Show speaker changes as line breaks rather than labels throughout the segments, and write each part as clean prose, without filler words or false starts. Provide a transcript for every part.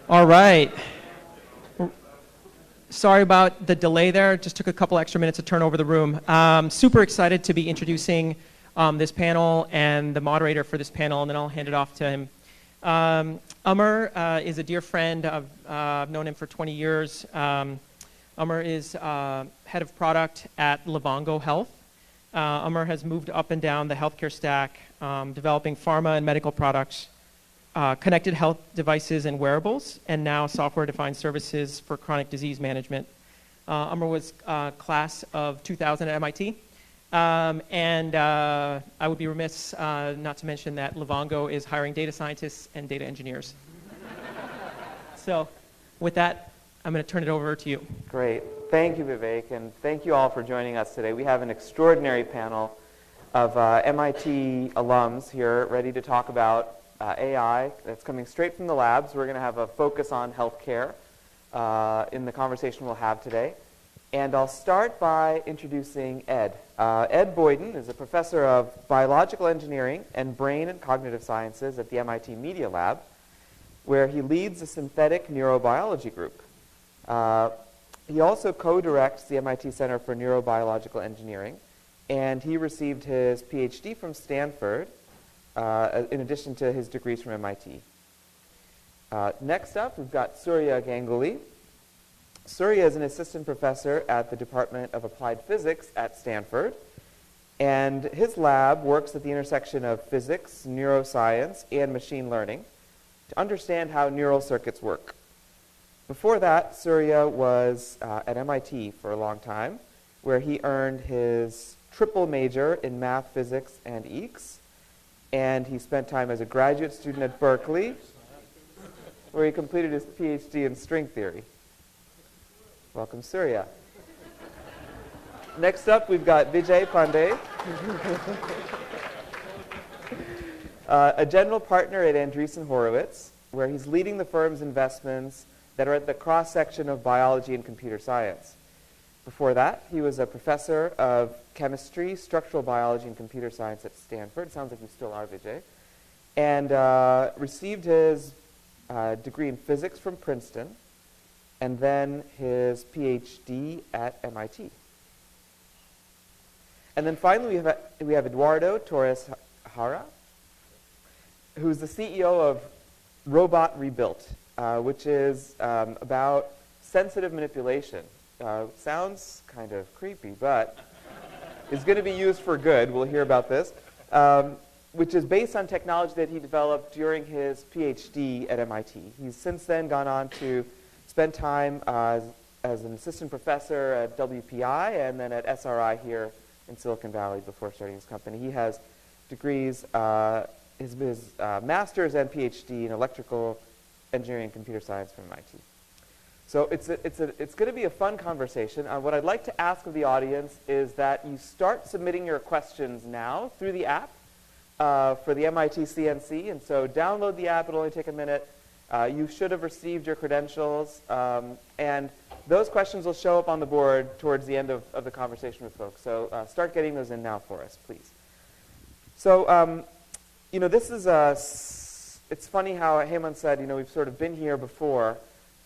All right. Sorry about the delay there. It just took a couple extra minutes to turn over the room. Super excited to be introducing this panel and the moderator for this panel, and then I'll hand it off to him. Amar is a dear friend. I've known him for 20 years. Amar is head of product at Livongo Health. Amar has moved up and down the healthcare stack, developing pharma and medical products, connected health devices and wearables, and now software-defined services for chronic disease management. Amar was class of 2000 at MIT. And I would be remiss not to mention that Livongo is hiring data scientists and data engineers. So with that, I'm going to turn it over to you.
Great. Thank you, Vivek, and thank you all for joining us today. We have an extraordinary panel of MIT alums here ready to talk about AI that's coming straight from the labs. We're going to have a focus on healthcare in the conversation we'll have today. And I'll start by introducing Ed. Ed Boyden is a professor of biological engineering and brain and cognitive sciences at the MIT Media Lab, where he leads a synthetic neurobiology group. He also co-directs the MIT Center for Neurobiological Engineering, and he received his PhD from Stanford in addition to his degrees from MIT. Next up, we've got Surya Ganguli. Surya is an assistant professor at the Department of Applied Physics at Stanford, and his lab works at the intersection of physics, neuroscience, and machine learning to understand how neural circuits work. Before that, Surya was at MIT for a long time, where he earned his triple major in math, physics, and EECS, and he spent time as a graduate student at Berkeley, where he completed his PhD in string theory. Welcome, Surya. Next up, we've got Vijay Pande, a general partner at Andreesen Horowitz, where he's leading the firm's investments that are at the cross-section of biology and computer science. Before that, he was a professor of chemistry, structural biology, and computer science at Stanford. Sounds like you still are, Vijay. And received his degree in physics from Princeton, and then his PhD at MIT. And then finally, we have Eduardo Torres-Jara, who's the CEO of Robot Rebuilt, which is about sensitive manipulation. Sounds kind of creepy, but is going to be used for good. We'll hear about this, which is based on technology that he developed during his PhD at MIT. He's since then gone on to spend time as an assistant professor at WPI and then at SRI here in Silicon Valley before starting his company. He has degrees, his master's and PhD in electrical engineering and computer science from MIT. So it's going to be a fun conversation. What I'd like to ask of the audience is that you start submitting your questions now through the app for the MIT CNC. And so download the app. It'll only take a minute. You should have received your credentials. And those questions will show up on the board towards the end of the conversation with folks. So start getting those in now for us, please. So, this is it's funny how Hemant said, we've sort of been here before.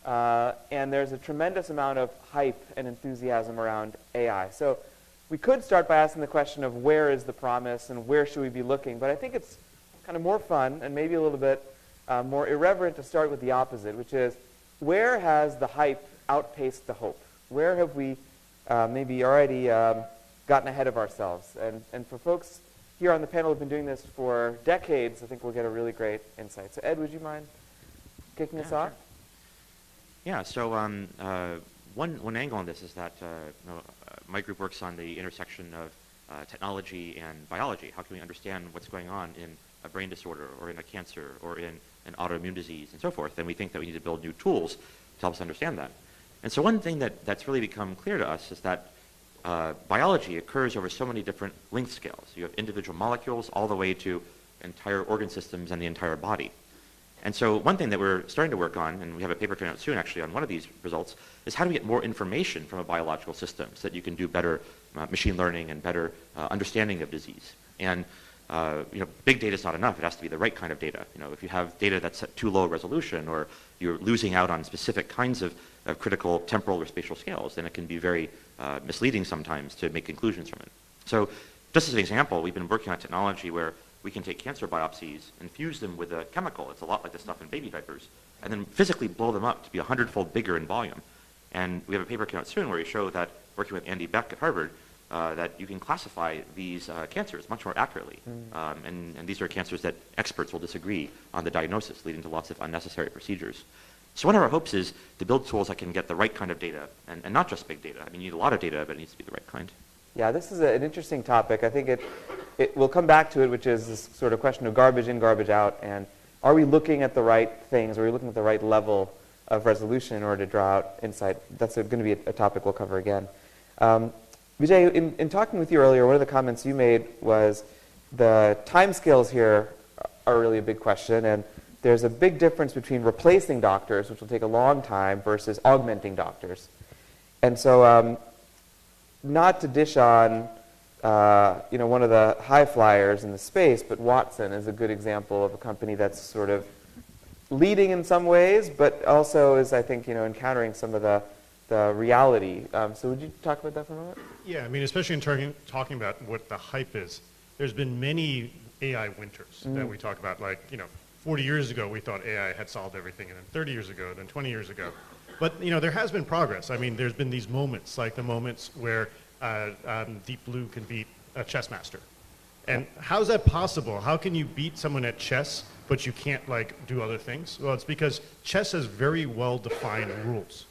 And there's a tremendous amount of hype and enthusiasm around AI. So we could start by asking the question of where is the promise and where should we be looking. But I think it's kind of more fun and maybe a little bit more irreverent to start with the opposite, which is where has the hype outpaced the hope? Where have we maybe already gotten ahead of ourselves? And for folks here on the panel who've been doing this for decades, I think we'll get a really great insight. So Ed, would you mind kicking us off?
Sure. Yeah, so one angle on this is that my group works on the intersection of technology and biology. How can we understand what's going on in a brain disorder or in a cancer or in an autoimmune disease and so forth? And we think that we need to build new tools to help us understand that. And so one thing that's really become clear to us is that biology occurs over so many different length scales. You have individual molecules all the way to entire organ systems and the entire body. And so one thing that we're starting to work on, and we have a paper coming out soon actually on one of these results, is how do we get more information from a biological system so that you can do better machine learning and better understanding of disease. And big data is not enough. It has to be the right kind of data. If you have data that's at too low resolution, or you're losing out on specific kinds of critical temporal or spatial scales, then it can be very misleading sometimes to make conclusions from it. So just as an example, we've been working on technology where we can take cancer biopsies and fuse them with a chemical. It's a lot like the stuff in baby diapers, and then physically blow them up to be 100-fold bigger in volume. And we have a paper coming out soon where we show that, working with Andy Beck at Harvard, that you can classify these cancers much more accurately. And these are cancers that experts will disagree on the diagnosis, leading to lots of unnecessary procedures. So one of our hopes is to build tools that can get the right kind of data, and not just big data. I mean, you need a lot of data, but it needs to be the right kind.
Yeah, this is an interesting topic. I think it will come back to it, which is this sort of question of garbage in, garbage out, and are we looking at the right things? Are we looking at the right level of resolution in order to draw out insight? That's going to be a topic we'll cover again. Vijay, in talking with you earlier, one of the comments you made was the timescales here are really a big question, and there's a big difference between replacing doctors, which will take a long time, versus augmenting doctors. And so, not to dish on one of the high flyers in the space, but Watson is a good example of a company that's sort of leading in some ways, but also is, I think, encountering some of the reality. So would you talk about that for a moment?
Yeah, I mean, especially in talking about what the hype is. There's been many AI winters that we talk about. Like, 40 years ago, we thought AI had solved everything, and then 30 years ago, then 20 years ago. But, there has been progress. I mean, there's been these moments, like the moments where Deep Blue can beat a chess master. And how's that possible? How can you beat someone at chess, but you can't, do other things? Well, it's because chess has very well-defined rules.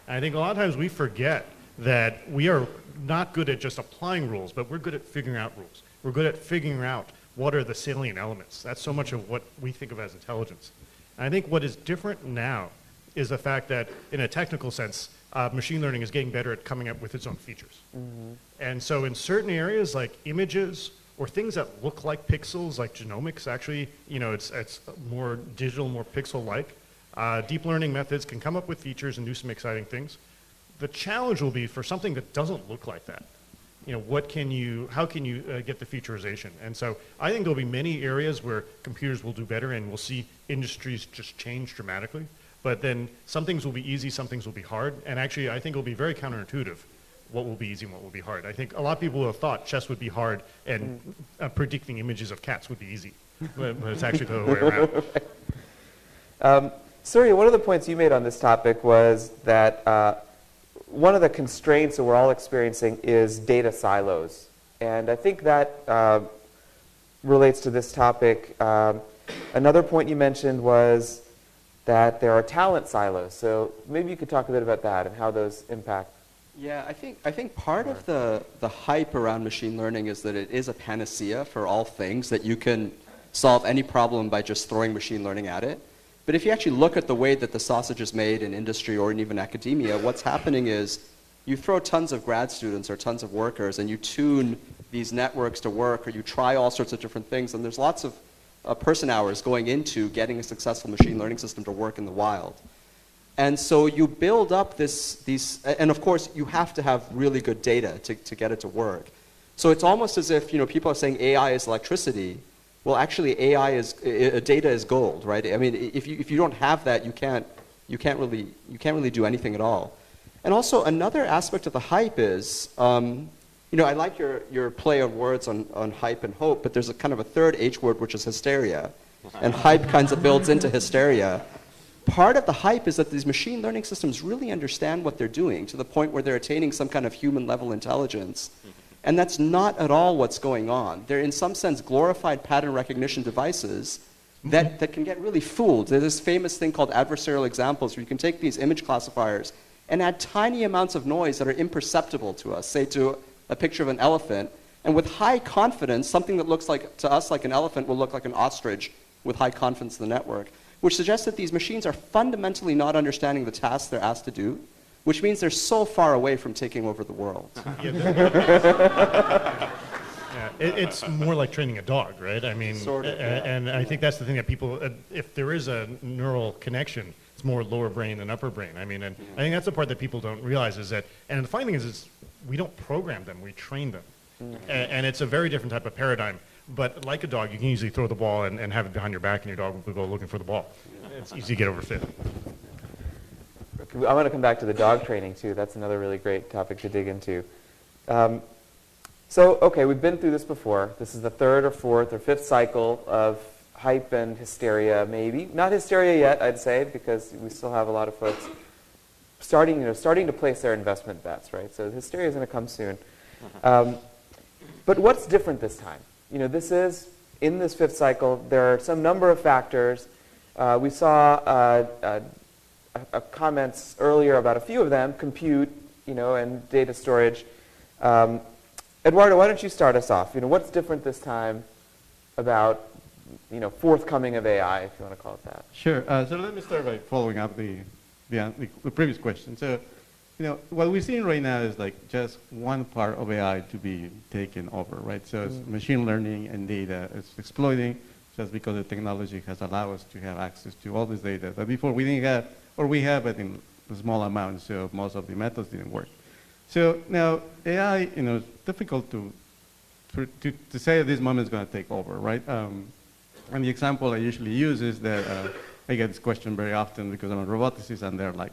And I think a lot of times we forget that we are not good at just applying rules, but we're good at figuring out rules. We're good at figuring out what are the salient elements. That's so much of what we think of as intelligence. And I think what is different now is the fact that, in a technical sense, machine learning is getting better at coming up with its own features. And so in certain areas like images or things that look like pixels, like genomics, actually, it's more digital, more pixel-like. Deep learning methods can come up with features and do some exciting things. The challenge will be for something that doesn't look like that. How can you get the featurization? And so I think there'll be many areas where computers will do better, and we'll see industries just change dramatically. But then some things will be easy, some things will be hard. And actually, I think it'll be very counterintuitive what will be easy and what will be hard. I think a lot of people have thought chess would be hard and predicting images of cats would be easy. But it's actually the other way around.
Surya, one of the points you made on this topic was that one of the constraints that we're all experiencing is data silos. And I think that relates to this topic. Another point you mentioned was that there are talent silos. So maybe you could talk a bit about that and how those impact.
Yeah, I think part of the hype around machine learning is that it is a panacea for all things, that you can solve any problem by just throwing machine learning at it. But if you actually look at the way that the sausage is made in industry or in even academia, what's happening is you throw tons of grad students or tons of workers and you tune these networks to work, or you try all sorts of different things, and there's lots of person hours going into getting a successful machine learning system to work in the wild. And so you build up these, and of course you have to have really good data to get it to work. So it's almost as if people are saying AI is electricity. Well, actually, data is gold, right? I mean, if you don't have that, you can't really do anything at all. And also another aspect of the hype is, I like your play on words on hype and hope, but there's a kind of a third H word, which is hysteria, and hype kind of builds into hysteria. Part of the hype is that these machine learning systems really understand what they're doing to the point where they're attaining some kind of human level intelligence. And that's not at all what's going on. They're in some sense glorified pattern recognition devices that can get really fooled. There's this famous thing called adversarial examples where you can take these image classifiers and add tiny amounts of noise that are imperceptible to us, say to a picture of an elephant, and with high confidence, something that looks like to us like an elephant will look like an ostrich with high confidence in the network, which suggests that these machines are fundamentally not understanding the tasks they're asked to do, which means they're so far away from taking over the world.
It's more like training a dog, right? I mean,
sort of, yeah.
And I think that's the thing that people, if there is a neural connection, it's more lower brain than upper brain. I mean, and I think that's the part that people don't realize is that, and the funny thing is we don't program them, we train them. And it's a very different type of paradigm. But like a dog, you can easily throw the ball and have it behind your back, and your dog will go looking for the ball. It's easy to get over fifth.
I want to come back to the dog training, too. That's another really great topic to dig into. Okay, we've been through this before. This is the third or fourth or fifth cycle of hype and hysteria, maybe. Not hysteria yet, I'd say, because we still have a lot of folks starting to place their investment bets, right? So hysteria is going to come soon. But what's different this time? This is, in this fifth cycle, there are some number of factors. We saw comments earlier about a few of them, compute, and data storage. Eduardo, why don't you start us off? What's different this time about, forthcoming of AI, if you want to call it that?
Sure. So let me start by following up the previous question. So, what we're seeing right now is like just one part of AI to be taken over, right? So it's machine learning and data. It's exploding just because the technology has allowed us to have access to all this data that before we didn't have, or we have it in small amounts, so most of the methods didn't work. So now AI, it's difficult to say at this moment is going to take over, right? And the example I usually use is that I get this question very often because I'm a roboticist, and they're like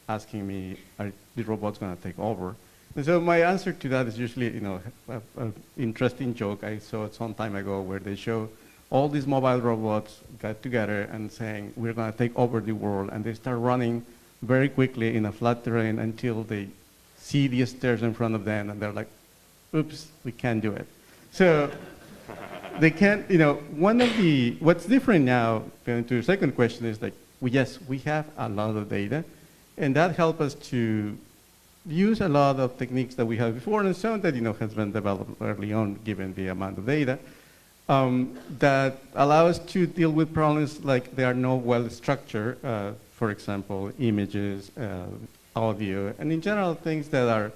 asking me, are the robots going to take over? And so my answer to that is usually, an interesting joke I saw some time ago where they show all these mobile robots got together and saying, we're going to take over the world, and they start running very quickly in a flat terrain until they see the stairs in front of them, and they're like, oops, we can't do it. So they can't, what's different now, to your second question, is like, yes, we have a lot of data, and that helps us to use a lot of techniques that we had before, and some that, has been developed early on, given the amount of data, that allow us to deal with problems like they are not well structured, for example, images, audio, and in general, things that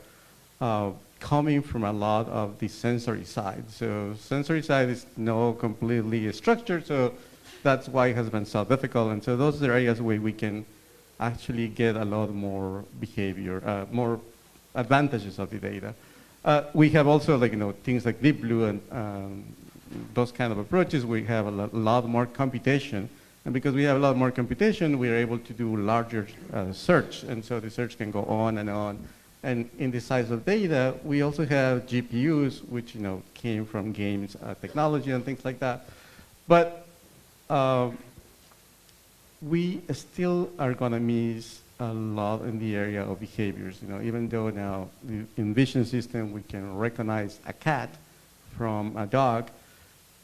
are coming from a lot of the sensory side. So sensory side is not completely structured, so that's why it has been so difficult. And so those are areas where we can actually get a lot more behavior, more advantages of the data. We have also things like Deep Blue and those kind of approaches. We have a lot more computation. And because we have a lot more computation, we are able to do larger search. And so the search can go on and on. And in the size of data, we also have GPUs, which came from games technology and things like that. But we still are going to miss a lot in the area of behaviors. Even though now in vision system we can recognize a cat from a dog,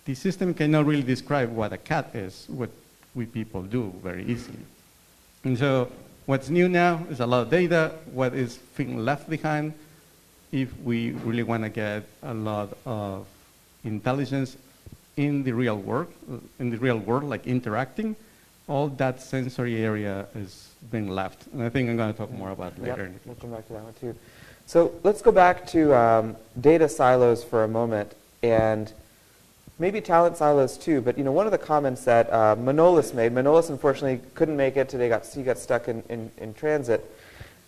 the system cannot really describe what a cat is, what we people do very easily. And so what's new now is a lot of data. What is being left behind, if we really want to get a lot of intelligence in the real world, like interacting, all that sensory area is being left. And I think I'm going to talk more about it later.
Yep, we'll come back to that one too. So let's go back to data silos for a moment, and maybe talent silos too. But one of the comments that Manolis made, Manolis unfortunately couldn't make it today. He got stuck in transit.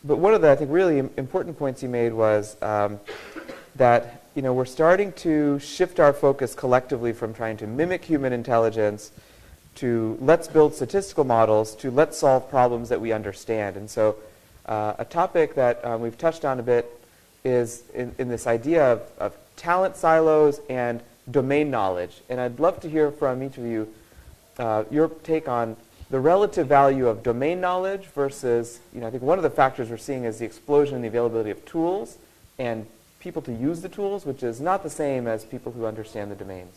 But one of the, I think, really important points he made was that we're starting to shift our focus collectively from trying to mimic human intelligence to let's build statistical models to let's solve problems that we understand. And so a topic that we've touched on a bit is in this idea of talent silos and domain knowledge. And I'd love to hear from each of you your take on the relative value of domain knowledge versus, I think one of the factors we're seeing is the explosion in the availability of tools and people to use the tools, which is not the same as people who understand the domains.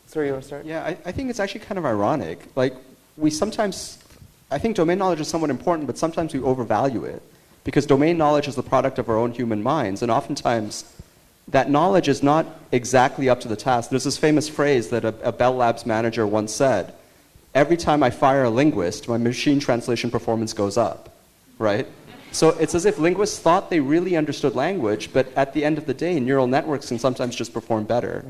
Surya, you want to start?
Yeah, I think it's actually kind of ironic. Like, I think domain knowledge is somewhat important, but sometimes we overvalue it because domain knowledge is the product of our own human minds, and oftentimes that knowledge is not exactly up to the task. There's this famous phrase that a Bell Labs manager once said, every time I fire a linguist, my machine translation performance goes up, right? So it's as if linguists thought they really understood language, but at the end of the day, neural networks can sometimes just perform better.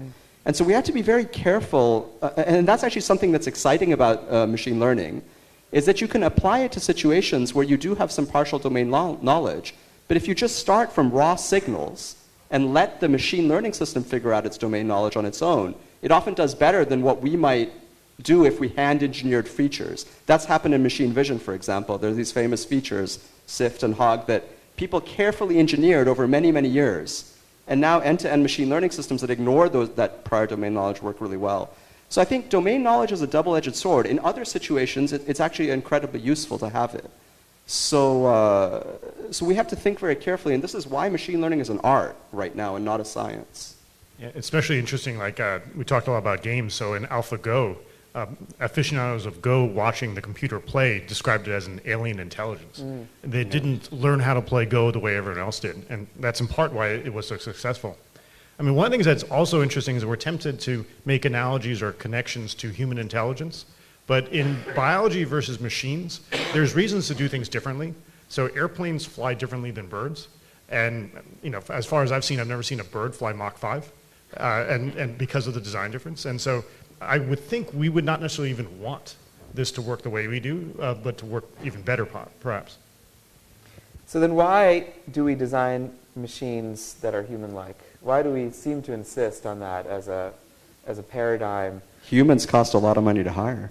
And so we have to be very careful, and that's actually something that's exciting about machine learning, is that you can apply it to situations where you do have some partial domain knowledge, but if you just start from raw signals and let the machine learning system figure out its domain knowledge on its own, it often does better than what we might do if we hand-engineered features. That's happened in machine vision, for example. There are these famous features, SIFT and HOG, that people carefully engineered over many, many years. And now end-to-end machine learning systems that ignore that prior domain knowledge work really well. So I think domain knowledge is a double-edged sword. In other situations, it's actually incredibly useful to have it. So we have to think very carefully, and this is why machine learning is an art right now and not a science.
Yeah, especially interesting, like we talked a lot about games, so in AlphaGo, aficionados of Go watching the computer play described it as an alien intelligence. They didn't learn how to play Go the way everyone else did, and that's in part why it was so successful. I mean, one of the things that's also interesting is that we're tempted to make analogies or connections to human intelligence, but in biology versus machines, there's reasons to do things differently. So airplanes fly differently than birds, and as far as I've seen, I've never seen a bird fly Mach 5, and because of the design difference. And so I would think we would not necessarily even want this to work the way we do, but to work even better, perhaps.
So then why do we design machines that are human-like? Why do we seem to insist on that as a paradigm?
Humans cost a lot of money to hire.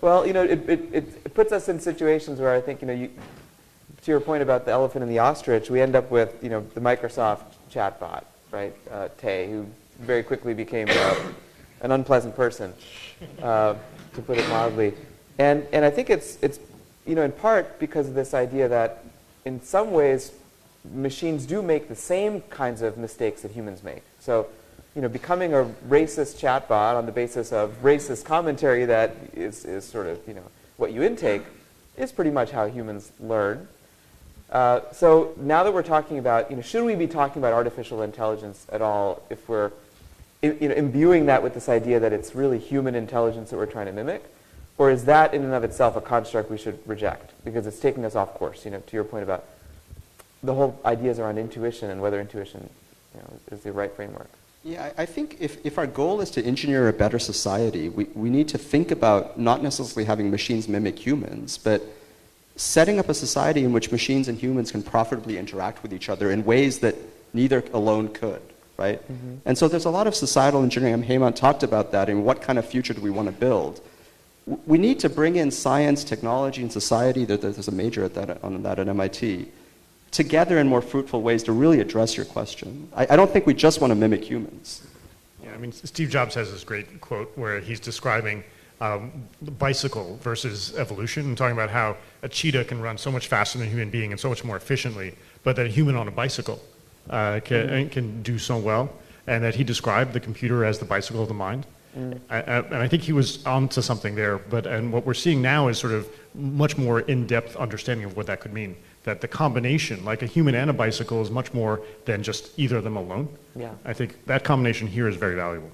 Well, it puts us in situations where I think, to your point about the elephant and the ostrich, we end up with, the Microsoft chatbot, right, Tay, who very quickly became an unpleasant person, to put it mildly. And I think it's in part because of this idea that in some ways machines do make the same kinds of mistakes that humans make. So, becoming a racist chatbot on the basis of racist commentary that is sort of, what you intake is pretty much how humans learn. So now that we're talking about, should we be talking about artificial intelligence at all if we're imbuing that with this idea that it's really human intelligence that we're trying to mimic? Or is that in and of itself a construct we should reject because it's taking us off course, to your point about the whole ideas around intuition and whether intuition is the right framework?
Yeah, I think if our goal is to engineer a better society, we need to think about not necessarily having machines mimic humans, but setting up a society in which machines and humans can profitably interact with each other in ways that neither alone could, right? Mm-hmm. And so there's a lot of societal engineering. Hemant talked about that, and what kind of future do we want to build? We need to bring in science, technology, and society. There's a major on that at MIT. Together in more fruitful ways to really address your question. I don't think we just want to mimic humans.
Yeah, I mean, Steve Jobs has this great quote where he's describing the bicycle versus evolution and talking about how a cheetah can run so much faster than a human being and so much more efficiently, but that a human on a bicycle can do so well, and that he described the computer as the bicycle of the mind. And I think he was onto something there, and what we're seeing now is sort of much more in-depth understanding of what that could mean. That the combination, like a human and a bicycle, is much more than just either of them alone. Yeah. I think that combination here is very valuable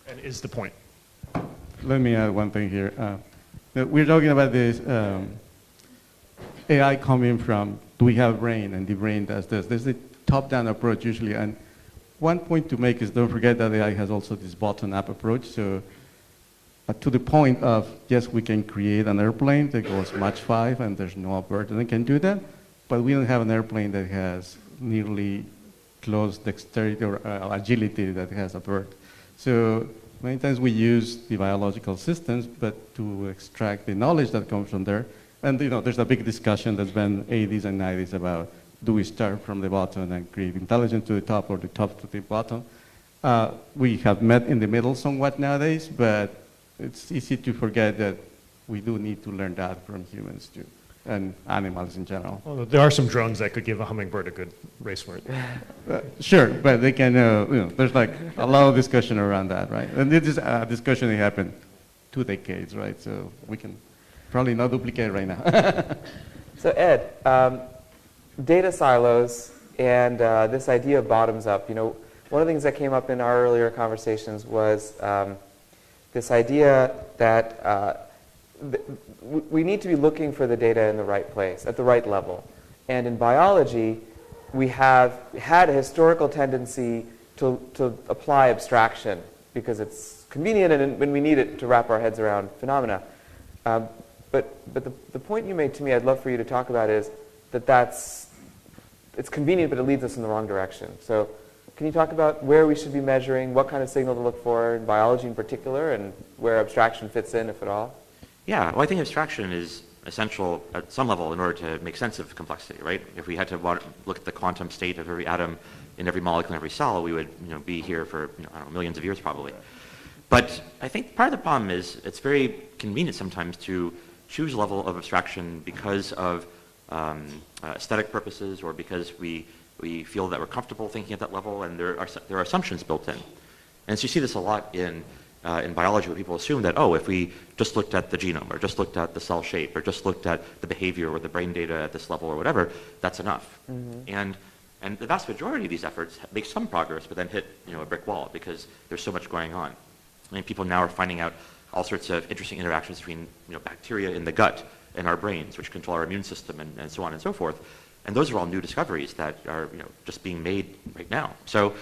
and is the point.
Let me add one thing here. We're talking about this AI coming from, do we have a brain, and the brain does this. There's a top-down approach usually, and one point to make is don't forget that AI has also this bottom-up approach. So to the point of, yes, we can create an airplane that goes Mach 5 and there's no bird that can do that, but we don't have an airplane that has nearly close dexterity or agility that has a bird. So many times we use the biological systems, but to extract the knowledge that comes from there. And there's a big discussion that's been 80s and 90s about, do we start from the bottom and create intelligence to the top or the top to the bottom? We have met in the middle somewhat nowadays, but it's easy to forget that we do need to learn that from humans too, and animals in general.
Well, there are some drones that could give a hummingbird a good race for it.
Sure, but they can, there's like a lot of discussion around that, right? And this is a discussion that happened 2 decades, right? So we can probably not duplicate right now.
So Ed, data silos and this idea of bottoms up, one of the things that came up in our earlier conversations was this idea that we need to be looking for the data in the right place, at the right level. And in biology, we have had a historical tendency to apply abstraction because it's convenient and when we need it to wrap our heads around phenomena. But the point you made to me I'd love for you to talk about is that it's convenient, but it leads us in the wrong direction. So Can you talk about where we should be measuring, what kind of signal to look for in biology in particular, and where abstraction fits in, if at all?
Yeah, well, I think abstraction is essential at some level in order to make sense of complexity, right? If we had to look at the quantum state of every atom in every molecule in every cell, we would be here for I don't know, millions of years probably. But I think part of the problem is it's very convenient sometimes to choose a level of abstraction because of aesthetic purposes or because we feel that we're comfortable thinking at that level, and there are assumptions built in. And so you see this a lot in biology, where people assume that, oh, if we just looked at the genome or just looked at the cell shape or just looked at the behavior or the brain data at this level or whatever, that's enough. And the vast majority of these efforts make some progress, but then hit a brick wall because there's so much going on. I mean, people now are finding out all sorts of interesting interactions between bacteria in the gut and our brains, which control our immune system and so on and so forth. And those are all new discoveries that are just being made right now. So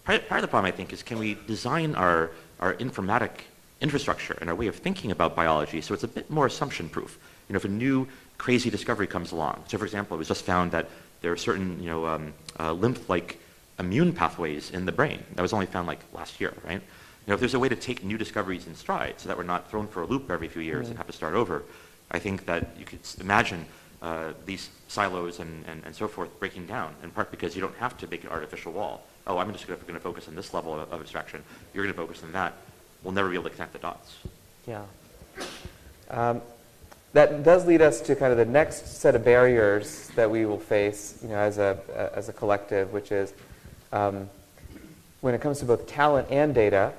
part of the problem, I think, is can we design our informatic infrastructure and our way of thinking about biology so it's a bit more assumption-proof. If a new crazy discovery comes along. So, for example, it was just found that there are certain lymph-like immune pathways in the brain. That was only found like last year, right? If there's a way to take new discoveries in stride so that we're not thrown for a loop every few years and have to start over, I think that you could imagine these silos and so forth breaking down, in part because you don't have to make an artificial wall. Oh, I'm just going to focus on this level of abstraction. You're going to focus on that. We'll never be able to connect the dots.
Yeah. That does lead us to kind of the next set of barriers that we will face, as a collective, which is when it comes to both talent and data,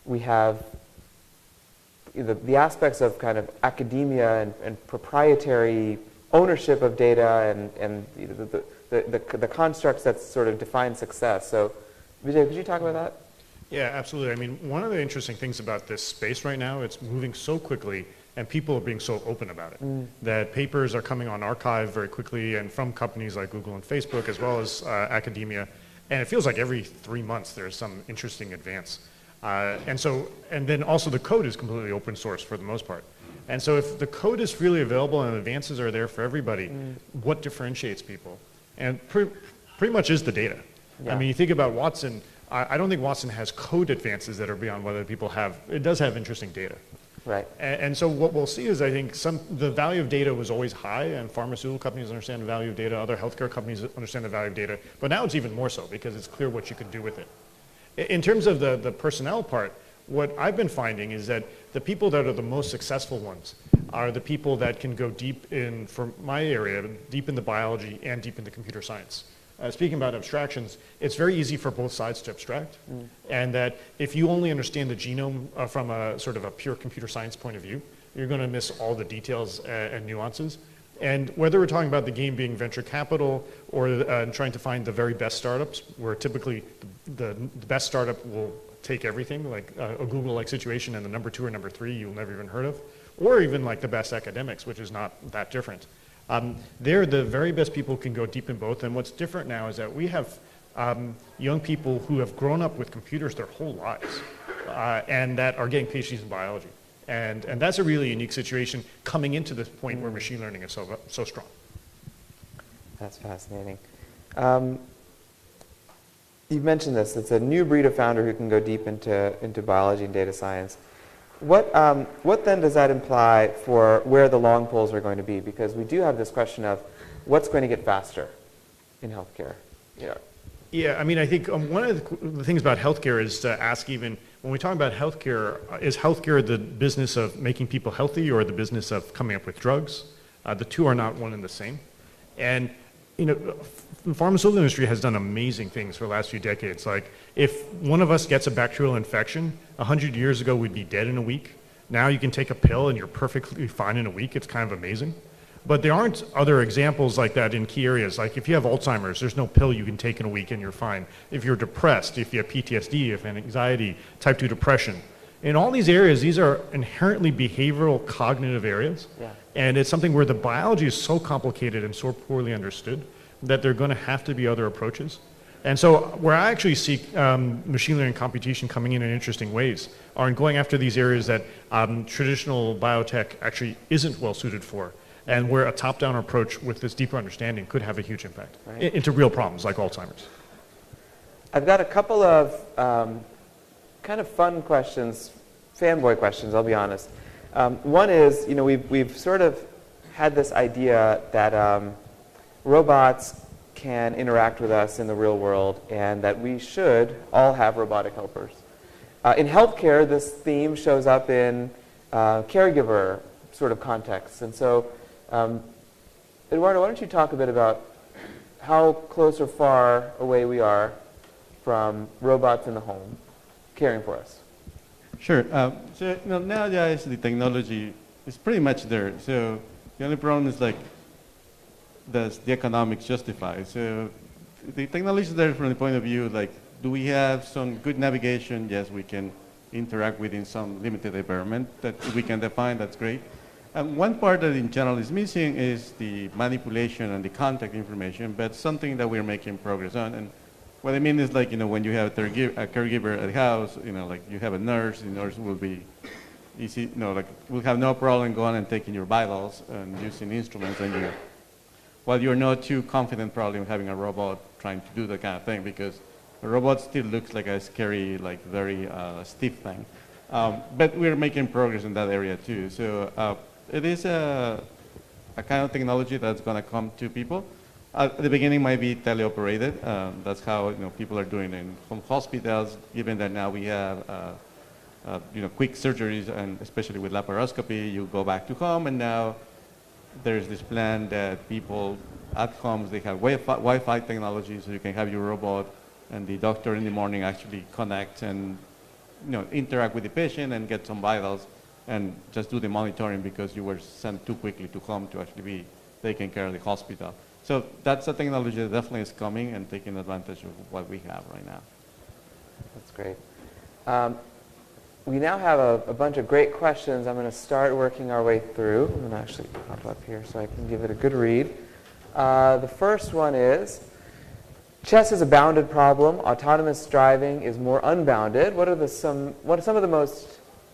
we have the aspects of kind of academia and proprietary ownership of data and the constructs that sort of define success. So, Vijay, could you talk about that?
Yeah, absolutely. I mean, one of the interesting things about this space right now, it's moving so quickly and people are being so open about it that papers are coming on archive very quickly and from companies like Google and Facebook as well as academia. And it feels like every 3 months there's some interesting advance. And then also the code is completely open source for the most part. And so if the code is freely available and advances are there for everybody, what differentiates people? And pretty much is the data.
Yeah.
I mean, you think about Watson, I don't think Watson has code advances that are beyond whether people have, it does have interesting data.
Right.
And so what we'll see is, I think, the value of data was always high, and pharmaceutical companies understand the value of data, other healthcare companies understand the value of data, but now it's even more so because it's clear what you can do with it. In terms of the personnel part, what I've been finding is that the people that are the most successful ones are the people that can go deep in, for my area, deep in the biology and deep in the computer science. Speaking about abstractions, it's very easy for both sides to abstract, and that if you only understand the genome from a sort of a pure computer science point of view, you're going to miss all the details and nuances. And whether we're talking about the game being venture capital or trying to find the very best startups, where typically the best startup will take everything, like a Google-like situation, and the number 2 or number 3 you'll never even heard of, or even like the best academics, which is not that different. They're the very best people who can go deep in both, and what's different now is that we have young people who have grown up with computers their whole lives and that are getting PhDs in biology. And that's a really unique situation coming into this point where machine learning is so strong.
That's fascinating. You've mentioned this. It's a new breed of founder who can go deep into biology and data science. What then does that imply for where the long poles are going to be? Because we do have this question of what's going to get faster in healthcare.
Yeah, I mean, I think one of the things about healthcare is to ask, even when we talk about healthcare, is healthcare the business of making people healthy or the business of coming up with drugs? The two are not one and the same. And the pharmaceutical industry has done amazing things for the last few decades. Like, if one of us gets a bacterial infection, 100 years ago we'd be dead in a week. Now you can take a pill and you're perfectly fine in a week. It's kind of amazing. But there aren't other examples like that in key areas. Like, if you have Alzheimer's, there's no pill you can take in a week and you're fine. If you're depressed, if you have PTSD, if you have anxiety, type 2 depression. In all these areas, these are inherently behavioral cognitive areas. Yeah. And it's something where the biology is so complicated and so poorly understood that there are going to have to be other approaches. And so where I actually see machine learning computation coming in interesting ways are in going after these areas that traditional biotech actually isn't well suited for, and where a top-down approach with this deeper understanding could have a huge impact into real problems like Alzheimer's.
I've got a couple of kind of fun questions, fanboy questions, I'll be honest. One is, we've sort of had this idea that robots can interact with us in the real world and that we should all have robotic helpers. In healthcare, this theme shows up in caregiver sort of contexts. And so, Eduardo, why don't you talk a bit about how close or far away we are from robots in the home caring for us?
Sure. So nowadays the technology is pretty much there. So the only problem is like, does the economics justify? So the technology is there from the point of view like, do we have some good navigation? Yes, we can interact within some limited environment that we can define. That's great. One part that in general is missing is the manipulation and the contact information, but something that we're making progress on. And what I mean is like, when you have a caregiver at the house, like you have a nurse, the nurse will be easy, like we'll have no problem going and taking your vitals and using instruments, and while you're not too confident probably in having a robot trying to do that kind of thing, because a robot still looks like a scary, like very stiff thing. But we're making progress in that area too. So it is a kind of technology that's going to come to people. At the beginning, might be teleoperated. That's how people are doing it in home hospitals. Given that now we have quick surgeries, and especially with laparoscopy, you go back to home, and now there's this plan that people at homes, they have Wi-Fi technology, so you can have your robot and the doctor in the morning actually connect and interact with the patient and get some vitals and just do the monitoring because you were sent too quickly to home to actually be taking care of the hospital. So that's a technology that definitely is coming and taking advantage of what we have right now.
That's great. We now have a bunch of great questions. I'm going to start working our way through. I'm going to actually pop up here so I can give it a good read. The first one is, chess is a bounded problem. Autonomous driving is more unbounded. What are some of the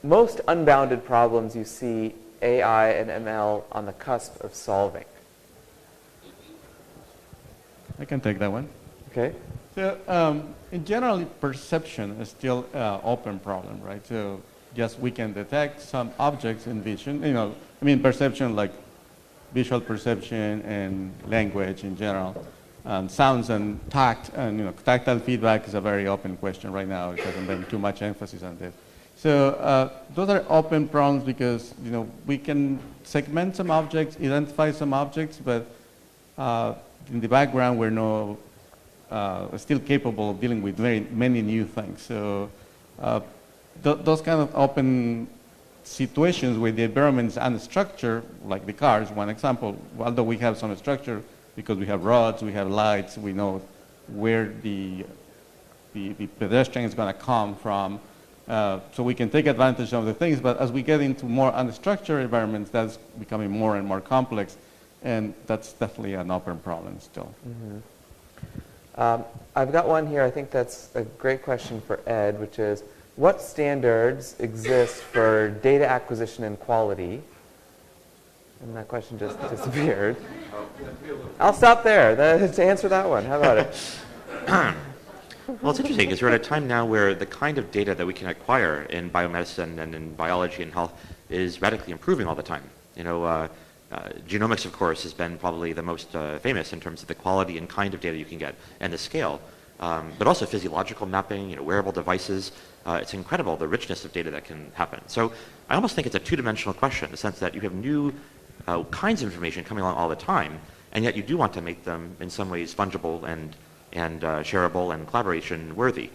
most unbounded problems you see AI and ML on the cusp of solving?
I can take that one.
Okay.
So in general, perception is still an open problem, right? So yes, we can detect some objects in vision. Perception like visual perception and language in general, and sounds and tact, and tactile feedback is a very open question right now. It hasn't been too much emphasis on this. So those are open problems because we can segment some objects, identify some objects, but in the background we're still capable of dealing with many new things. So those kind of open situations where the environment is unstructured, like the car is one example. Although we have some structure because we have rods, we have lights, we know where the pedestrian is going to come from. So we can take advantage of the things, but as we get into more unstructured environments, that's becoming more and more complex, and that's definitely an open problem still.
Mm-hmm. I've got one here, I think that's a great question for Ed, which is, what standards exist for data acquisition and quality? And that question just disappeared. I'll stop there to answer that one. How about it?
Well, it's interesting because we're at a time now where the kind of data that we can acquire in biomedicine and in biology and health is radically improving all the time. Genomics, of course, has been probably the most famous in terms of the quality and kind of data you can get and the scale, but also physiological mapping, wearable devices. It's incredible the richness of data that can happen. So I almost think it's a two-dimensional question in the sense that you have new kinds of information coming along all the time, and yet you do want to make them in some ways fungible and shareable and collaboration worthy.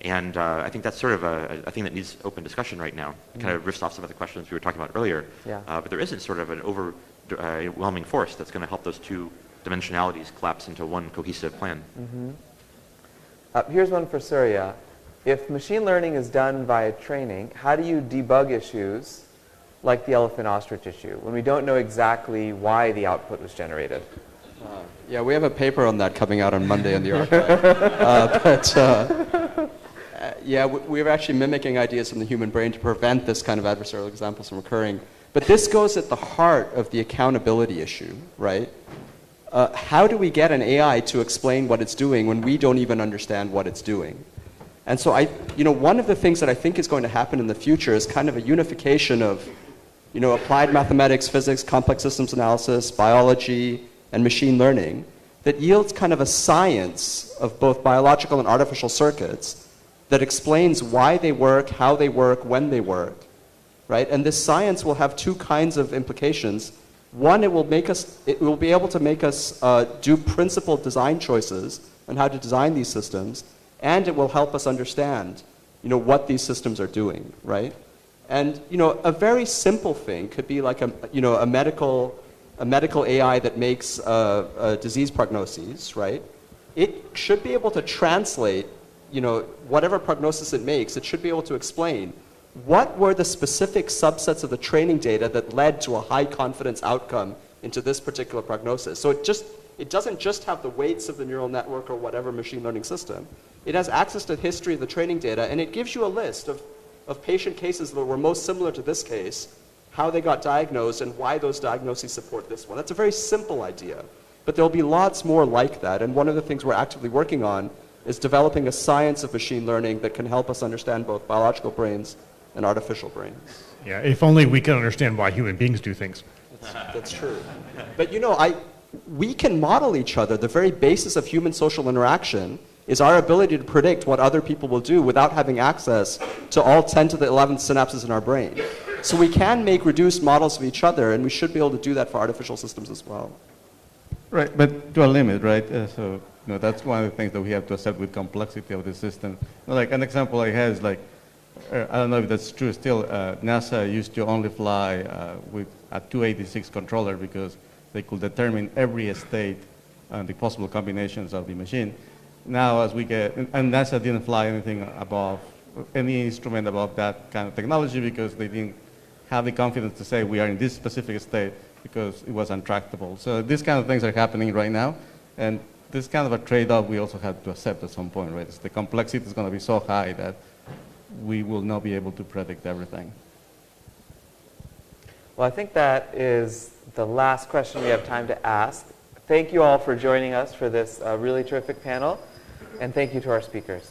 And I think that's sort of a thing that needs open discussion right now. It kind of riffs off some of the questions we were talking about earlier.
Yeah.
But there isn't sort of an overwhelming force that's going to help those two dimensionalities collapse into one cohesive plan.
Mm-hmm. Here's one for Surya. If machine learning is done via training, how do you debug issues like the elephant-ostrich issue when we don't know exactly why the output was generated?
Yeah, we have a paper on that coming out on Monday in the archive. Yeah, we're actually mimicking ideas from the human brain to prevent this kind of adversarial examples from occurring. But this goes at the heart of the accountability issue, right? how do we get an AI to explain what it's doing when we don't even understand what it's doing? And so one of the things that I think is going to happen in the future is kind of a unification of, applied mathematics, physics, complex systems analysis, biology, and machine learning that yields kind of a science of both biological and artificial circuits that explains why they work, how they work, when they work, right? And this science will have two kinds of implications. One, it will be able to make us do principled design choices on how to design these systems, and it will help us understand, what these systems are doing, right? And, a very simple thing could be like a medical AI that makes disease prognoses, right? It should be able to translate, whatever prognosis it makes, it should be able to explain what were the specific subsets of the training data that led to a high confidence outcome into this particular prognosis. So it doesn't just have the weights of the neural network or whatever machine learning system. It has access to the history of the training data, and it gives you a list of patient cases that were most similar to this case, how they got diagnosed, and why those diagnoses support this one. That's a very simple idea, but there'll be lots more like that, and one of the things we're actively working on is developing a science of machine learning that can help us understand both biological brains and artificial brains.
Yeah, if only we could understand why human beings do things.
That's true. But we can model each other. The very basis of human social interaction is our ability to predict what other people will do without having access to all 10 to the 11th synapses in our brain. So we can make reduced models of each other, and we should be able to do that for artificial systems as well.
Right, but to a limit, right? So that's one of the things that we have to accept with complexity of the system. Like an example I have is like, I don't know if that's true still, NASA used to only fly with a 286 controller because they could determine every state and the possible combinations of the machine. Now as we get, and NASA didn't fly anything above, any instrument above that kind of technology because they didn't have the confidence to say we are in this specific state because it was untractable. So these kind of things are happening right now, and this kind of a trade-off we also have to accept at some point, right? The complexity is going to be so high that we will not be able to predict everything.
Well, I think that is the last question we have time to ask. Thank you all for joining us for this really terrific panel, and thank you to our speakers.